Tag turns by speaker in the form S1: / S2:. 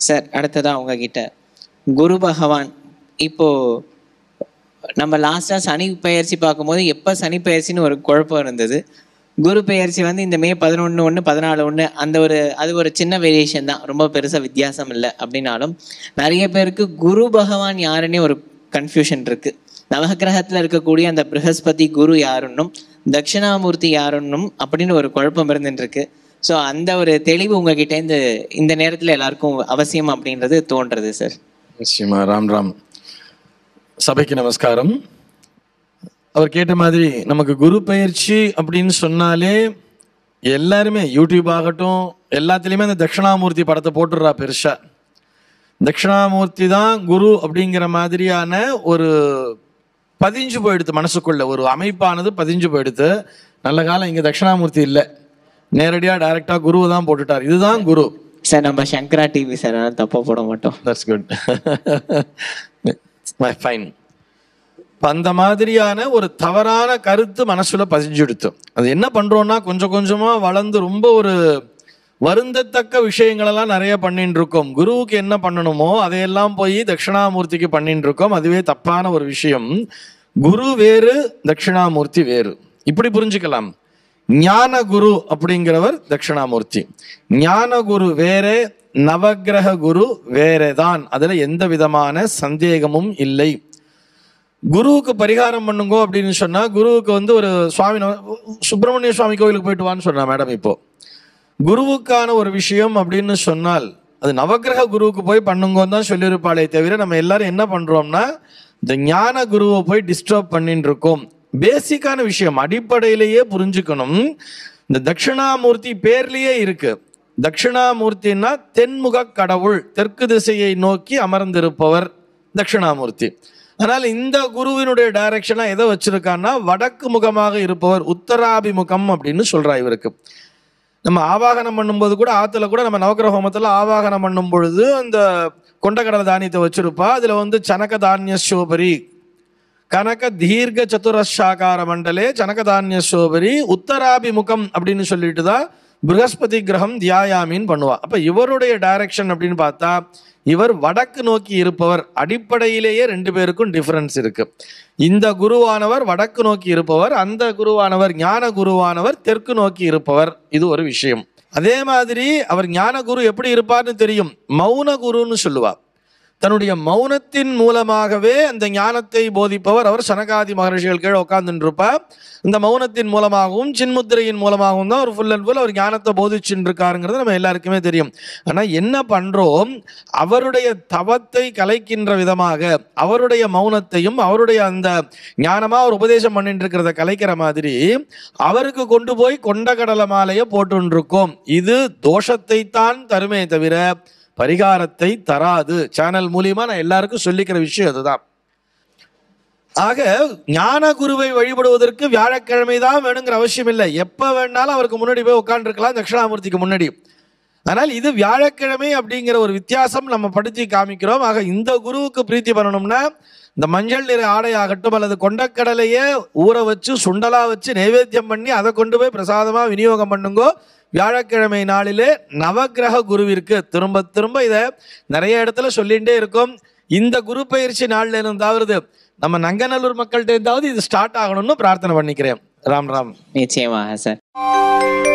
S1: Sir அடுத்ததான் உங்ககிட்ட குரு பகவான் இப்போ நம்ம லாஸ்ட்டாக சனி பெயர்ச்சி பார்க்கும்போது எப்போ சனி பெயர்ச்சின்னு ஒரு குழப்பம் இருந்தது. குரு பெயர்ச்சி வந்து இந்த மே 11 14 அது ஒரு சின்ன வேரியேஷன் தான், ரொம்ப பெருசாக வித்தியாசம் இல்லை. அப்படின்னாலும் நிறைய பேருக்கு குரு பகவான் யாருன்னே ஒரு கன்ஃபியூஷன் இருக்குது. நவகிரகத்தில் இருக்கக்கூடிய அந்த ப்ரஹஸ்பதி குரு யாருன்னும் தட்சிணாமூர்த்தி யாருன்னும் அப்படின்னு ஒரு குழப்பம் இருந்துருக்கு. ஸோ அந்த ஒரு தெளிவு உங்ககிட்ட இந்த நேரத்தில் எல்லாருக்கும் அவசியம் அப்படின்றது தோன்றது சார்.
S2: நிச்சயமா. ராம் ராம். சபைக்கு நமஸ்காரம். அவர் கேட்ட மாதிரி நமக்கு குரு பயிற்சி அப்படின்னு சொன்னாலே எல்லாருமே யூடியூப் ஆகட்டும் எல்லாத்துலேயுமே அந்த தட்சிணாமூர்த்தி படத்தை போட்டுடுறா பெருசா. தட்சிணாமூர்த்தி தான் குரு அப்படிங்கிற மாதிரியான ஒரு பதிஞ்சு போயிடுத்து மனசுக்குள்ள, ஒரு அமைப்பானது பதிஞ்சு போயிடுத்து. நல்ல காலம் இங்கே தட்சிணாமூர்த்தி இல்லை, நேரடியாக டைரக்டாக குருவை தான் போட்டுட்டார். இதுதான் குரு
S1: சார். நம்ம சங்கரா டிவி சார் தப்பா போட மாட்டோம்.
S2: That's good. ஃபைன். அந்த மாதிரியான ஒரு தவறான கருத்து மனசுல பதிஞ்சுடுத்து. அது என்ன பண்றோம்னா கொஞ்சம் கொஞ்சமா வளர்ந்து ரொம்ப ஒரு வருந்தத்தக்க விஷயங்களெல்லாம் நிறைய பண்ணிட்டு இருக்கோம். குருவுக்கு என்ன பண்ணணுமோ அதையெல்லாம் போய் தட்சிணாமூர்த்திக்கு பண்ணிட்டு இருக்கோம். அதுவே தப்பான ஒரு விஷயம். குரு வேறு, தட்சிணாமூர்த்தி வேறு. இப்படி புரிஞ்சுக்கலாம். ஞான குரு அப்படிங்கிறவர் தட்சிணாமூர்த்தி, ஞான குரு வேறே, நவகிரக குரு வேறேதான். அதுல எந்த விதமான சந்தேகமும் இல்லை. குருவுக்கு பரிகாரம் பண்ணுங்கோ அப்படின்னு சொன்னா, குருவுக்கு ஒரு சுவாமி சுப்பிரமணிய சுவாமி கோவிலுக்கு போயிட்டு வான்னு சொன்னா மேடம். இப்போ குருவுக்கான ஒரு விஷயம் அப்படின்னு சொன்னால் அது நவகிரக குருவுக்கு போய் பண்ணுங்கன்னு தான் சொல்லியிருப்பாளே தவிர நம்ம எல்லாரும் என்ன பண்றோம்னா இந்த ஞான குருவை போய் டிஸ்டர்ப் பண்ணிட்டு இருக்கோம். பேசிக்கான விஷயம் அடிப்படையிலேயே புரிஞ்சுக்கணும். இந்த தட்சிணாமூர்த்தி பேர்லயே இருக்கு. தட்சிணாமூர்த்தின்னா தென்முக கடவுள், தெற்கு திசையை நோக்கி அமர்ந்திருப்பவர் தட்சிணாமூர்த்தி. அதனால இந்த குருவினுடைய டைரக்ஷனா எதை வச்சிருக்கான்னா வடக்கு முகமாக இருப்பவர், உத்தராபிமுகம் அப்படின்னு சொல்றா இவருக்கு. நம்ம ஆவாகனம் பண்ணும்போது கூட ஆத்துல கூட நம்ம நவகிரக ஹோமத்துல ஆவாகனம் பண்ணும் பொழுது அந்த கொண்டக்கடலை தானியத்தை வச்சிருப்பா. அதுல சனக தானிய சோபரி கனக தீர்க்க சதுரஷாகார மண்டலே சனக தானிய சோபரி உத்தராபிமுகம் அப்படின்னு சொல்லிட்டு தான் ப்ரஹஸ்பதி கிரகம் தியாயாமின்னு பண்ணுவா. அப்ப இவருடைய டைரக்ஷன் அப்படின்னு பார்த்தா இவர் வடக்கு நோக்கி இருப்பவர். அடிப்படையிலேயே ரெண்டு பேருக்கும் டிஃபரன்ஸ் இருக்கு. இந்த குருவானவர் வடக்கு நோக்கி இருப்பவர், அந்த குருவானவர் ஞான குருவானவர் தெற்கு நோக்கி இருப்பவர். இது ஒரு விஷயம். அதே மாதிரி அவர் ஞான குரு எப்படி இருப்பார்னு தெரியும். மௌன குருன்னு சொல்லுவார். தன்னுடைய மௌனத்தின் மூலமாகவே அந்த ஞானத்தை போதிப்பவர் அவர். சனகாதி மகர்ஷிகள் கீழே உட்கார்ந்துட்டு இருப்பார். இந்த மௌனத்தின் மூலமாகவும் சின்முத்திரையின் மூலமாகவும் தான் ஒரு ஃபுல் அண்ட் ஃபுல் அவர் ஞானத்தை போதிச்சுட்டு இருக்காருங்கிறது நம்ம எல்லாருக்குமே தெரியும். ஆனால் என்ன பண்றோம், அவருடைய தவத்தை கலைக்கின்ற விதமாக அவருடைய மௌனத்தையும் அவருடைய அந்த ஞானமா ஒரு உபதேசம் பண்ணிட்டு இருக்கிறத கலைக்கிற மாதிரி அவருக்கு கொண்டு போய் கொண்டக்கடலை மாலையை போட்டு இருக்கோம். இது தோஷத்தை தான் தருமே தவிர பரிகாரத்தை தராது. சேனல் மூலியமா நான் எல்லாருக்கும் சொல்லிக்கிற விஷயம் அதுதான். ஆக ஞான குருவை வழிபடுவதற்கு வியாழக்கிழமை தான் வேணுங்கிற அவசியம் இல்லை. எப்ப வேணாலும் அவருக்கு முன்னாடி போய் உட்காந்துருக்கலாம், தட்சிணாமூர்த்திக்கு முன்னாடி. ஆனால் இது வியாழக்கிழமை அப்படிங்கிற ஒரு வித்தியாசம் நம்ம படுத்தி காமிக்கிறோம். ஆக இந்த குருவுக்கு பிரீத்தி பண்ணணும்னா இந்த மஞ்சள் நிற ஆடை ஆகட்டும் அல்லது கொண்டக்கடலையே ஊற வச்சு சுண்டலா வச்சு நைவேத்தியம் பண்ணி அதை கொண்டு போய் பிரசாதமா விநியோகம் பண்ணுங்கோ. வியாழக்கிழமை நாளிலே நவகிரக குருவிற்கு திரும்ப திரும்ப இதை நிறைய இடத்துல சொல்லிகிட்டே இருக்கும். இந்த குரு பயிற்சி நாள்ல இருந்தாவது நம்ம நங்கநல்லூர் மக்கள்கிட்ட இருந்தாவது இது ஸ்டார்ட் ஆகணும்னு பிரார்த்தனை பண்ணிக்கிறேன். ராம் ராம்.
S1: நிச்சயமாக சார்.